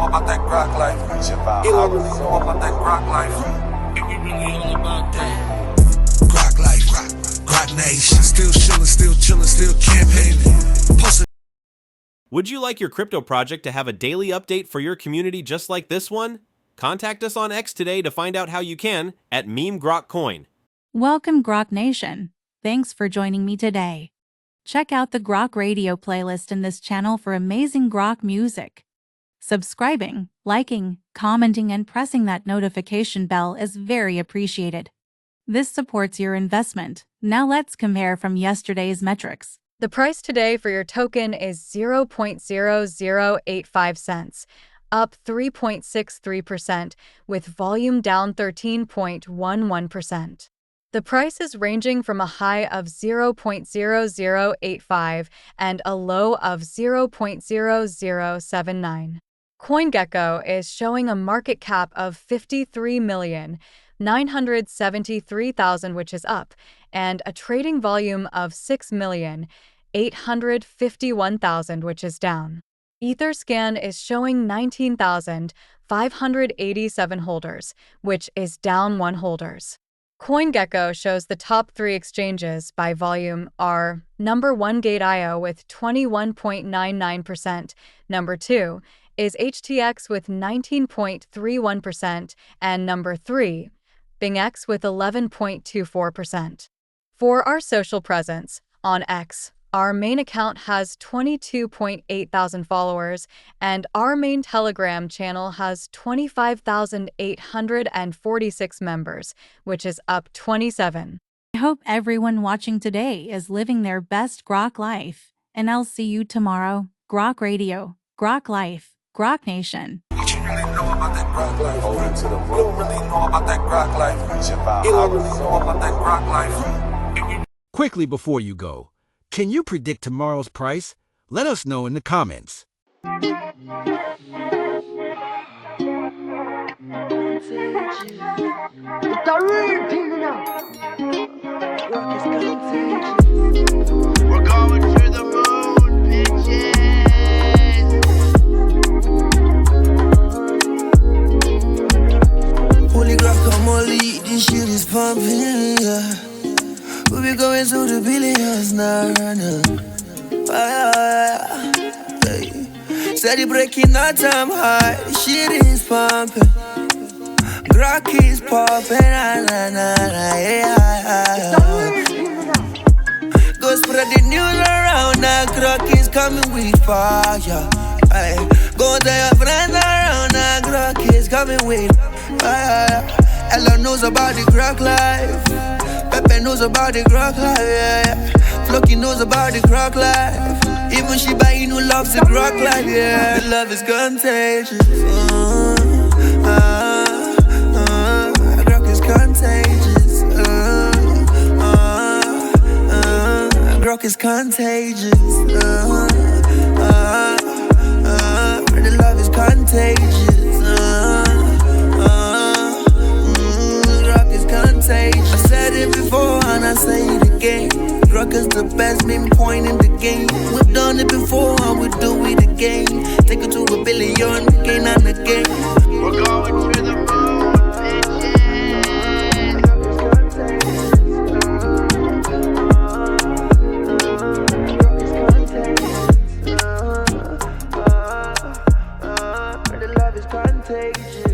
know about that Grok life. Elon really know about that Grok life. And we really all about that. Grok life, Grok Nation. Still chillin', still chillin', still campaigning. Would you like your crypto project to have a daily update for your community just like this one? Contact us on X today to find out how you can at meme Grok Coin. Welcome, Grok Nation. Thanks for joining me today. Check out the GROKRadio playlist in this channel for amazing Grok music. Subscribing, liking, commenting, and pressing that notification bell is very appreciated. This supports your investment. Now let's compare from yesterday's metrics. The price today for your token is 0.0085 cents, up 3.63%, with volume down 13.11%. The price is ranging from a high of 0.0085 and a low of 0.0079. CoinGecko is showing a market cap of 53,973,000, which is up, and a trading volume of 6,851,000, which is down. Etherscan is showing 19,587 holders, which is down 1 holders. CoinGecko shows the top 3 exchanges by volume are number 1 Gate.io with 21.99%, number 2 is HTX with 19.31%, and number 3, BingX with 11.24%. For our social presence, on X, our main account has 22.8 thousand followers, and our main Telegram channel has 25,846 members, which is up 27. I hope everyone watching today is living their best Grok life, and I'll see you tomorrow. Grok Radio, Grok Life, Grok Nation. What you really know about that Grok life? You don't really know about that Grok life. Elon really know about that Grok life. Quickly before you go, can you predict tomorrow's price? Let us know in the comments. We're going to the moon, bitches. Holy Grok, come on, lead, this shit is pumping, yeah. We be going to the billions now, hey. Steady breaking our time high, the shit is pumping. Grok is popping, yeah. Go spread the news around, now Grok is coming with fire, hey. Go tell your friends around, now Grok is coming with fire. Ella knows about the Grok life. Pepe knows about the Grok life, yeah. Floki knows about the Grok life. Even Shiba Inu loves the Grok life, yeah. The love is contagious. Grok is contagious. Grok is contagious. The love is contagious. Grok is contagious. I said it before and I say it again. Grok is the best meme coin in the game. We've done it before and we'll do it again. Take it to $1 billion again and again. We're going to the moon, bitches. The love is contagious.